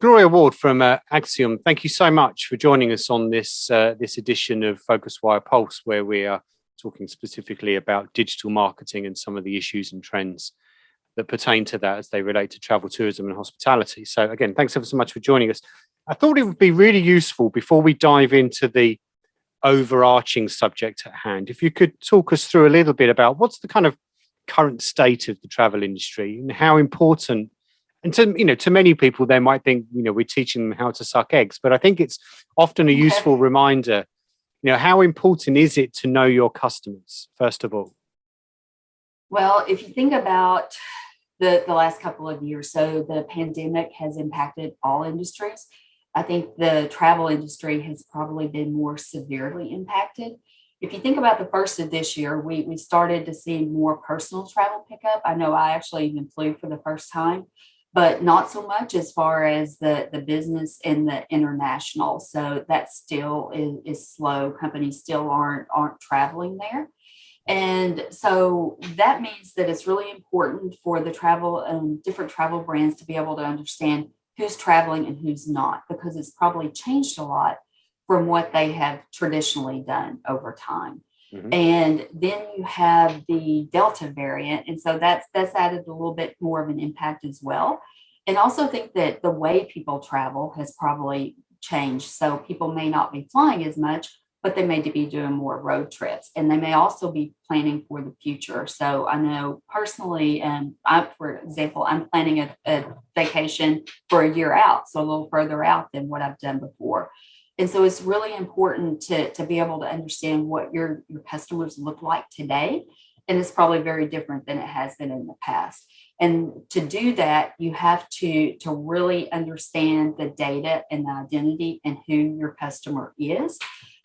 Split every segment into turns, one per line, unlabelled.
Gloria Ward from Acxiom, thank you so much for joining us on this edition of PhocusWire Pulse, where we are talking specifically about digital marketing and some of the issues and trends that pertain to that as they relate to travel, tourism and hospitality. So again, thanks ever so much for joining us. I thought it would be really useful before we dive into the overarching subject at hand, if you could talk us through a little bit about what's the kind of current state of the travel industry and how important. And to many people, they might think, we're teaching them how to suck eggs, but I think it's often a useful reminder, how important is it to know your customers, first of all?
Well, if you think about the last couple of years, so the pandemic has impacted all industries. I think the travel industry has probably been more severely impacted. If you think about the first of this year, we started to see more personal travel pickup. I know I actually even flew for the first time, but not so much as far as the business and the international. So that still is slow. Companies still aren't traveling there. And so that means that it's really important for the travel different travel brands to be able to understand who's traveling and who's not, because it's probably changed a lot from what they have traditionally done over time. Mm-hmm. And then you have the Delta variant. And so that's added a little bit more of an impact as well. And also think that the way people travel has probably changed. So people may not be flying as much, but they may be doing more road trips. And they may also be planning for the future. So I know personally, for example, I'm planning a vacation for a year out, so a little further out than what I've done before. And so it's really important to be able to understand what your customers look like today. And it's probably very different than it has been in the past. And to do that, you have to really understand the data and the identity and who your customer is.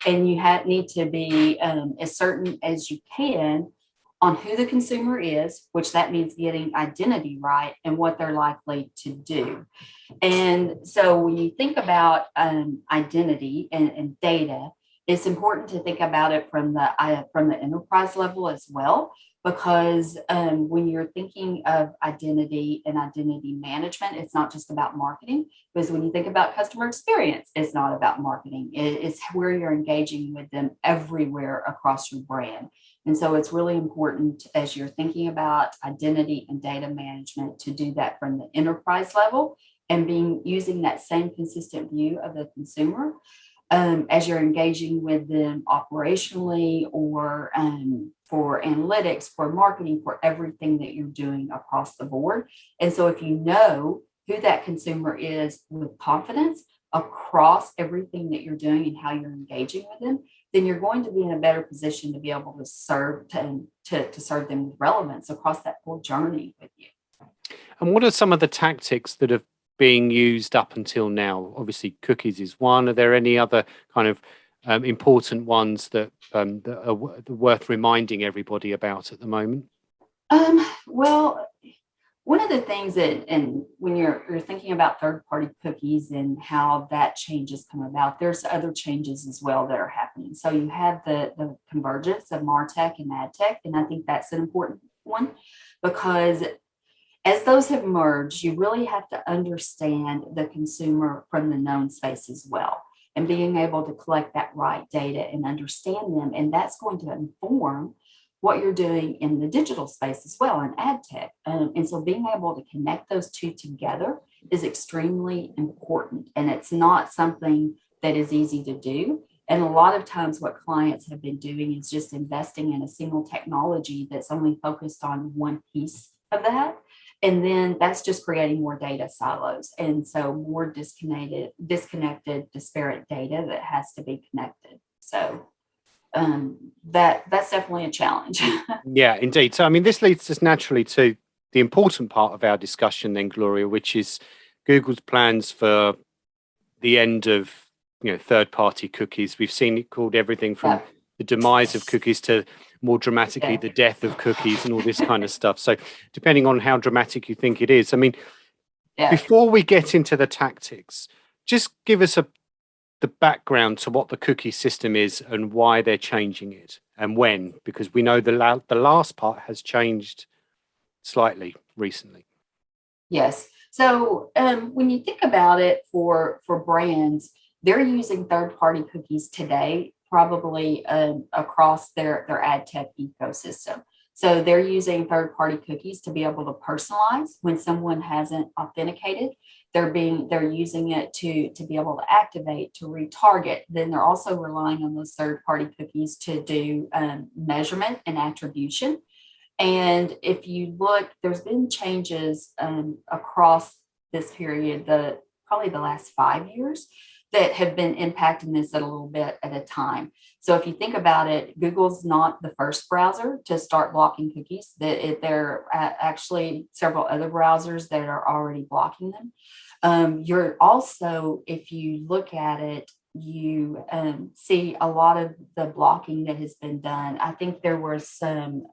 And you need to be as certain as you can on who the consumer is, which that means getting identity right and what they're likely to do. And so when you think about identity and data, it's important to think about it from the enterprise level as well, because when you're thinking of identity and identity management, it's not just about marketing, because when you think about customer experience, it's not about marketing. It's where you're engaging with them everywhere across your brand. And so it's really important as you're thinking about identity and data management to do that from the enterprise level and using that same consistent view of the consumer as you're engaging with them operationally or for analytics, for marketing, for everything that you're doing across the board. And so if you know who that consumer is with confidence across everything that you're doing and how you're engaging with them, then you're going to be in a better position to be able to serve to serve them with relevance across that whole journey with you.
And what are some of the tactics that have being used up until now? Obviously, cookies is one. Are there any other kind of important ones that are worth reminding everybody about at the moment?
Well, one of the things and when you're thinking about third-party cookies and how that change has come about, there's other changes as well that are happening. So you have the convergence of martech and madtech, and I think that's an important one, because as those have merged, you really have to understand the consumer from the known space as well, and being able to collect that right data and understand them. And that's going to inform what you're doing in the digital space as well, in ad tech. And so being able to connect those two together is extremely important. And it's not something that is easy to do. And a lot of times what clients have been doing is just investing in a single technology that's only focused on one piece of that. And then that's just creating more data silos. And so more disconnected, disparate data that has to be connected. So that's definitely a challenge.
Yeah, indeed. So, I mean, this leads us naturally to the important part of our discussion then, Gloria, which is Google's plans for the end of, third-party cookies. We've seen it called everything from the demise of cookies to more dramatically the death of cookies and all this kind of stuff. So depending on how dramatic you think it is, I mean, before we get into the tactics, just give us the background to what the cookie system is and why they're changing it and when, because we know the last part has changed slightly recently.
Yes. So when you think about it for brands, they're using third-party cookies today, probably across their ad tech ecosystem. So they're using third-party cookies to be able to personalize when someone hasn't authenticated. They're using it to be able to activate, to retarget. Then they're also relying on those third-party cookies to do measurement and attribution. And if you look, there's been changes across this period, probably the last 5 years, that have been impacting this a little bit at a time. So if you think about it, Google's not the first browser to start blocking cookies. There are actually several other browsers that are already blocking them. You're also, if you look at it, you see a lot of the blocking that has been done. I think there were some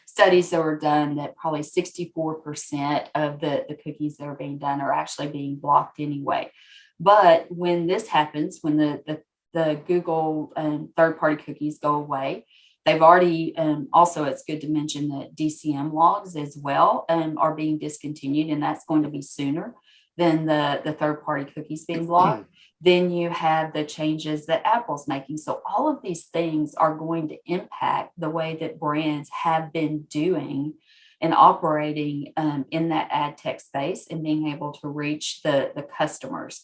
studies that were done that probably 64% of the cookies that are being done are actually being blocked anyway. But when this happens, when the Google third-party cookies go away, they've already, also it's good to mention that DCM logs as well are being discontinued, and that's going to be sooner than the third-party cookies being blocked. Then you have the changes that Apple's making. So all of these things are going to impact the way that brands have been doing and operating in that ad tech space and being able to reach the customers.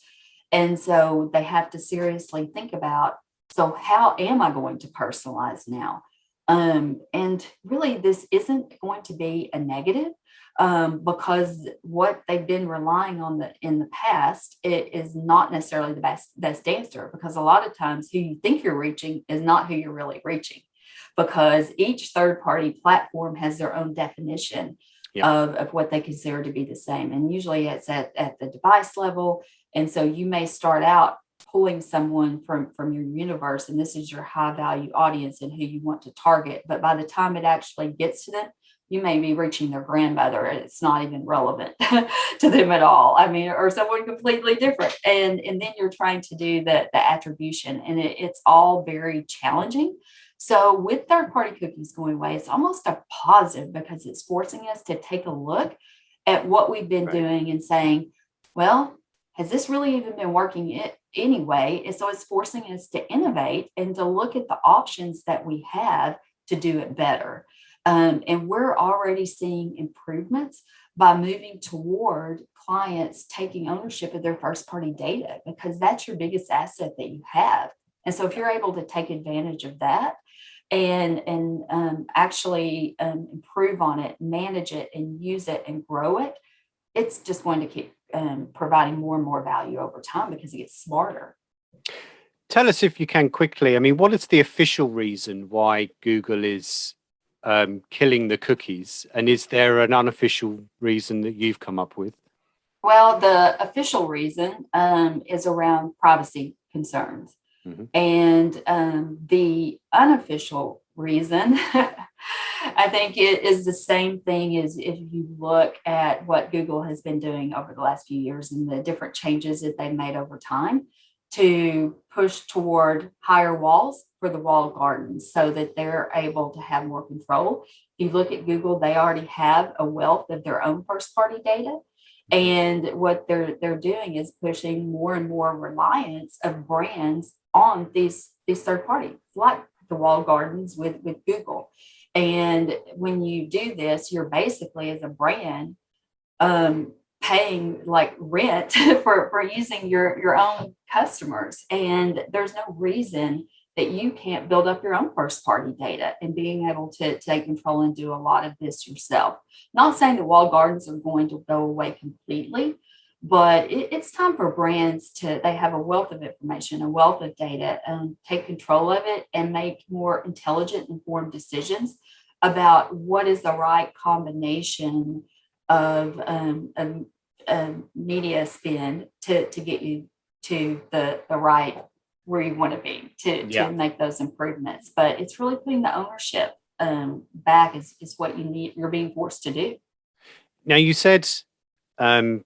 And so they have to seriously think about, so how am I going to personalize now? And really, this isn't going to be a negative because what they've been relying on in the past, it is not necessarily the best answer, because a lot of times who you think you're reaching is not who you're really reaching, because each third-party platform has their own definition of what they consider to be the same. And usually it's at the device level. And so you may start out pulling someone from your universe, and this is your high value audience and who you want to target. But by the time it actually gets to them, you may be reaching their grandmother, and it's not even relevant to them at all. I mean, or someone completely different. And then you're trying to do the attribution, and it's all very challenging. So with third-party cookies going away, it's almost a positive, because it's forcing us to take a look at what we've been doing and saying, well, has this really even been working anyway? And so it's forcing us to innovate and to look at the options that we have to do it better. And we're already seeing improvements by moving toward clients taking ownership of their first-party data, because that's your biggest asset that you have. And so if you're able to take advantage of that and actually improve on it, manage it, and use it and grow it, it's just going to keep providing more and more value over time because it gets smarter.
Tell us, if you can, quickly, I mean, what is the official reason why Google is killing the cookies? And is there an unofficial reason that you've come up with?
Well, the official reason is around privacy concerns. Mm-hmm. And the unofficial reason, I think it is the same thing as if you look at what Google has been doing over the last few years and the different changes that they've made over time to push toward higher walls for the walled gardens so that they're able to have more control. If you look at Google, they already have a wealth of their own first-party data. And what they're doing is pushing more and more reliance of brands on these third parties, like the walled gardens with Google. And when you do this, you're basically, as a brand, paying like rent for using your own customers. And there's no reason that you can't build up your own first-party data and being able to take control and do a lot of this yourself. Not saying the walled gardens are going to go away completely, but it's time for brands they have a wealth of information, a wealth of data, and take control of it and make more intelligent, informed decisions about what is the right combination of media spend to get you to the right where you want to be to make those improvements. But it's really putting the ownership back is what you're being forced to do.
Now, you said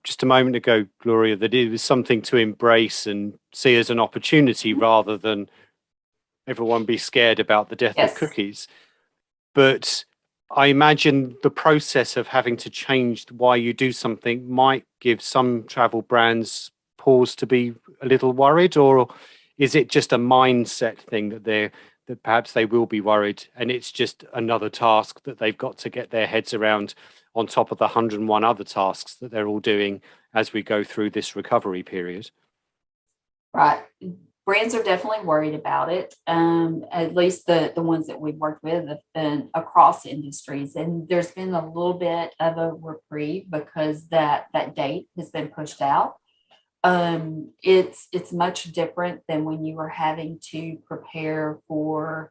just a moment ago, Gloria, that it was something to embrace and see as an opportunity rather than everyone be scared about the death of cookies. But I imagine the process of having to change why you do something might give some travel brands pause to be a little worried, or is it just a mindset thing that perhaps they will be worried and it's just another task that they've got to get their heads around on top of the 101 other tasks that they're all doing as we go through this recovery period?
Right. Brands are definitely worried about it. At least the ones that we've worked with have been across industries. And there's been a little bit of a reprieve because that date has been pushed out. It's much different than when you were having to prepare for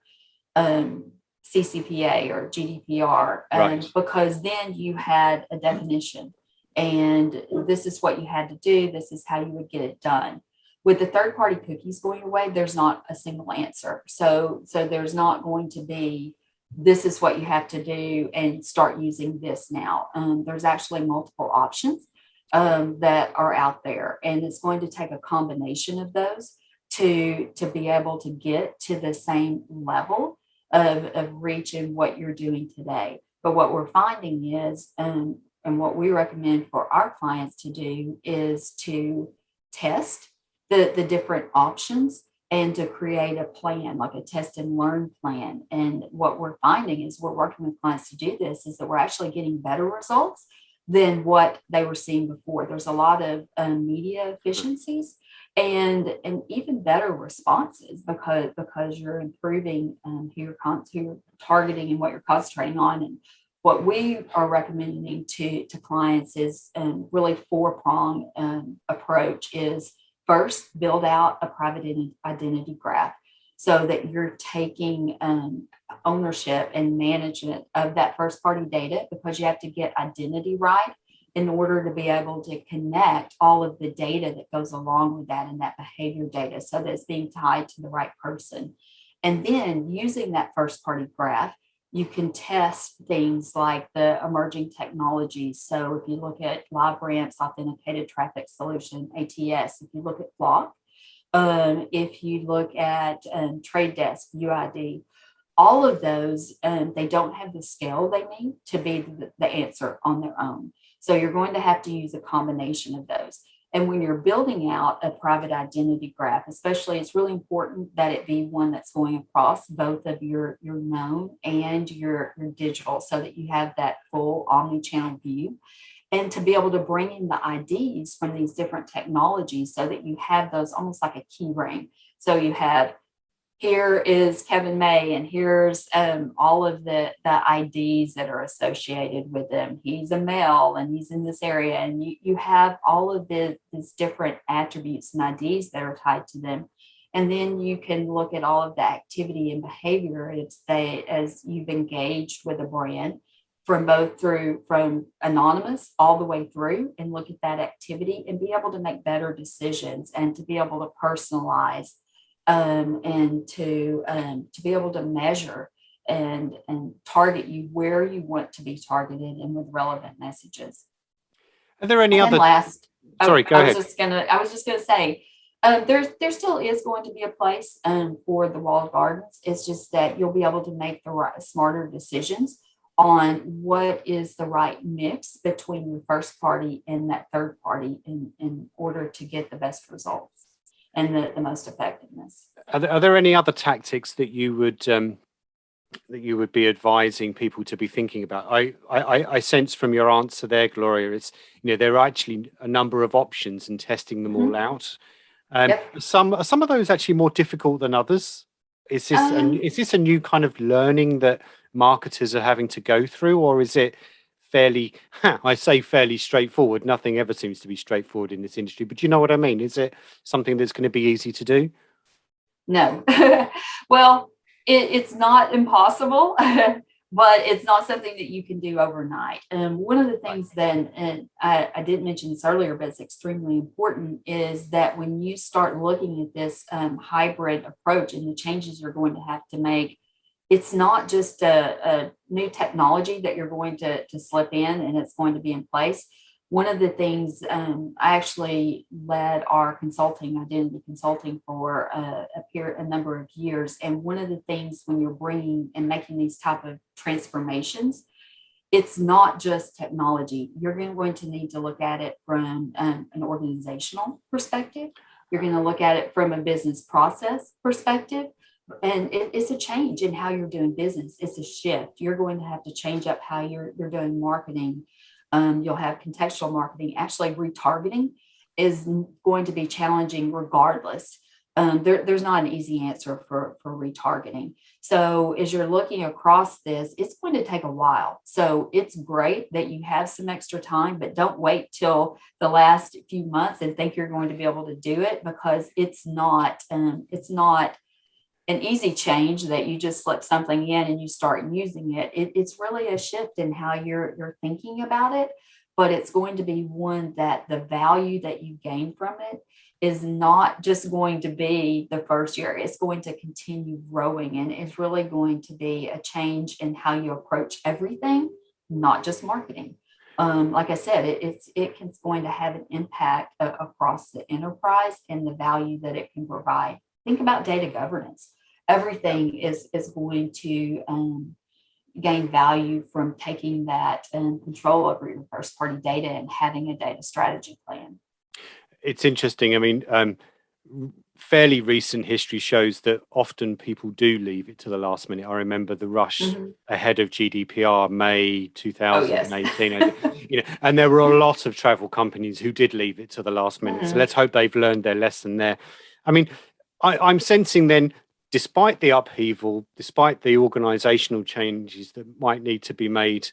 CCPA or GDPR,
Right.
because then you had a definition, and this is what you had to do. This is how you would get it done. With the third-party cookies going away, there's not a single answer. So there's not going to be, this is what you have to do and start using this now. There's actually multiple options that are out there, and it's going to take a combination of those to be able to get to the same level of reaching what you're doing today. But what we're finding is, and what we recommend for our clients to do, is to test the different options and to create a plan, like a test and learn plan. And what we're finding is, we're working with clients to do this, is that we're actually getting better results than what they were seeing before. There's a lot of media efficiencies and even better responses because you're improving who you're targeting and what you're concentrating on. And what we are recommending to clients is really four-prong approach. Is first, build out a private identity graph so that you're taking ownership and management of that first party data, because you have to get identity right in order to be able to connect all of the data that goes along with that and that behavior data, so that it's being tied to the right person. And then using that first party graph, you can test things like the emerging technologies. So if you look at LiveRamp's Authenticated Traffic Solution, ATS, if you look at Flock, if you look at Trade Desk, UID, all of those, they don't have the scale they need to be the answer on their own. So you're going to have to use a combination of those. And when you're building out a private identity graph, especially, it's really important that it be one that's going across both of your known and your digital, so that you have that full omni-channel view. And to be able to bring in the IDs from these different technologies, so that you have those almost like a key ring. So you have, here is Kevin May, and here's all of the IDs that are associated with him. He's a male and he's in this area, and you have all of these different attributes and IDs that are tied to them. And then you can look at all of the activity and behavior as you've engaged with a brand, from anonymous all the way through, and look at that activity and be able to make better decisions, and to be able to personalize, and to be able to measure and target you where you want to be targeted, and with relevant messages.
Are there any other?
Last,
Sorry, go ahead.
I was just gonna say, there still is going to be a place for the walled gardens. It's just that you'll be able to make the smarter decisions on what is the right mix between your first party and that third party in order to get the best results and the most effectiveness.
Are there any other tactics that you would be advising people to be thinking about? I sense from your answer there, Gloria, it's, there are actually a number of options and testing them all out.
Yep.
Some of those actually more difficult than others. Is this a new kind of learning that marketers are having to go through, or is it fairly straightforward? Nothing ever seems to be straightforward in this industry, but you know what I mean? Is it something that's going to be easy to do?
No. Well, it's not impossible, but it's not something that you can do overnight. One of the things that, and I didn't mention this earlier, but it's extremely important, is that when you start looking at this hybrid approach and the changes you're going to have to make, it's not just a new technology that you're going to slip in and it's going to be in place, one of the things, I actually led our identity consulting for a number of years. And one of the things when you're bringing and making these type of transformations, it's not just technology. You're going to need to look at it from an organizational perspective. You're going to look at it from a business process perspective. And it's a change in how you're doing business. It's a shift. You're going to have to change up how you're doing marketing. You'll have contextual marketing. Actually, retargeting is going to be challenging regardless. There's not an easy answer for retargeting. So as you're looking across this, it's going to take a while. So it's great that you have some extra time, but don't wait till the last few months and think you're going to be able to do it, because it's not an easy change that you just slip something in and you start using it. It's really a shift in how you're thinking about it, but it's going to be one that the value that you gain from it is not just going to be the first year. It's going to continue growing, and it's really going to be a change in how you approach everything, not just marketing. Like I said, it's going to have an impact across the enterprise and the value that it can provide. Think about data governance. Everything is going to gain value from taking that control over your first party data and having a data strategy plan.
It's interesting. I mean, fairly recent history shows that often people do leave it to the last minute. I remember the rush ahead of GDPR, May 2018. Oh, yes. And there were a lot of travel companies who did leave it to the last minute. So let's hope they've learned their lesson there. I mean, I'm sensing then, despite the upheaval, despite the organizational changes that might need to be made,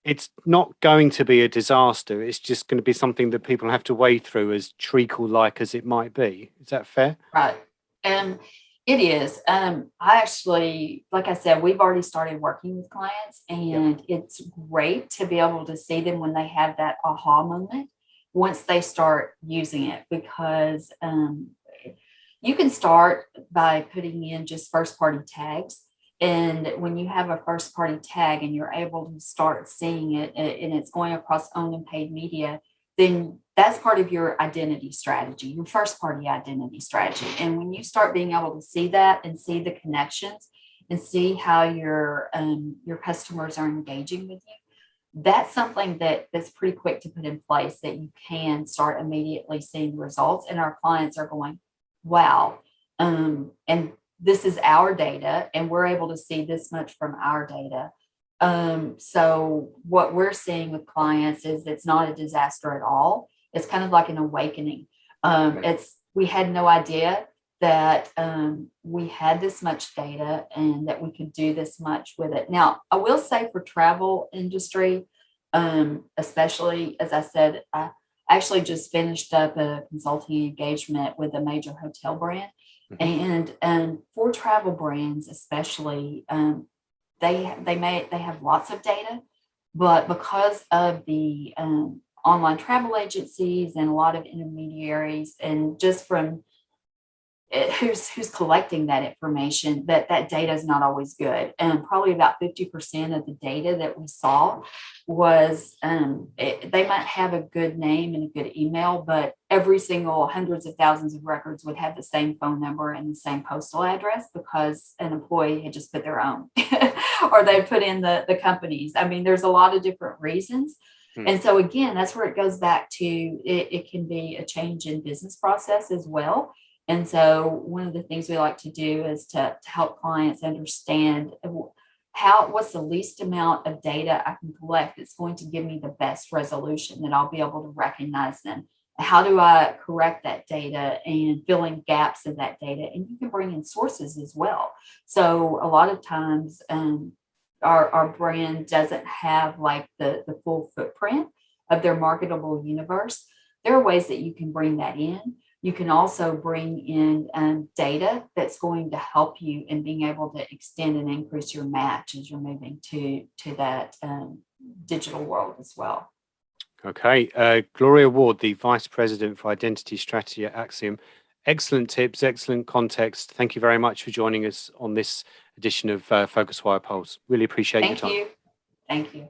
it's not going to be a disaster. It's just going to be something that people have to wade through, as treacle-like as it might be. Is that fair?
Right. It is. I actually, like I said, we've already started working with clients, and it's great to be able to see them when they have that aha moment once they start using it, because you can start by putting in just first party tags. And when you have a first party tag and you're able to start seeing it and it's going across owned and paid media, then that's part of your identity strategy, your first party identity strategy. And when you start being able to see that and see the connections and see how your customers are engaging with you, that's something that's pretty quick to put in place, that you can start immediately seeing results. And our clients are going, wow. And this is our data, and we're able to see this much from our data. So what we're seeing with clients is it's not a disaster at all. It's kind of like an awakening. We had no idea that we had this much data and that we could do this much with it. Now, I will say for travel industry, especially, as I said, I actually just finished up a consulting engagement with a major hotel brand. And for travel brands, especially, they have lots of data, but because of the online travel agencies and a lot of intermediaries, and just from who's collecting that information, that data is not always good. And probably about 50% of the data that we saw was, they might have a good name and a good email, but every single hundreds of thousands of records would have the same phone number and the same postal address, because an employee had just put their own or they put in the company's. I mean, there's a lot of different reasons. And so again, that's where it goes back to, it can be a change in business process as well. And so one of the things we like to do is to help clients understand what's the least amount of data I can collect that's going to give me the best resolution, that I'll be able to recognize them. How do I correct that data and fill in gaps in that data? And you can bring in sources as well. So a lot of times our brand doesn't have like the full footprint of their marketable universe. There are ways that you can bring that in. You can also bring in data that's going to help you in being able to extend and increase your match as you're moving to that digital world as well.
Okay. Gloria Ward, the Vice President for Identity Strategy at Acxiom. Excellent tips, excellent context. Thank you very much for joining us on this edition of PhocusWire Pulse. Really appreciate your time.
Thank you. Thank you.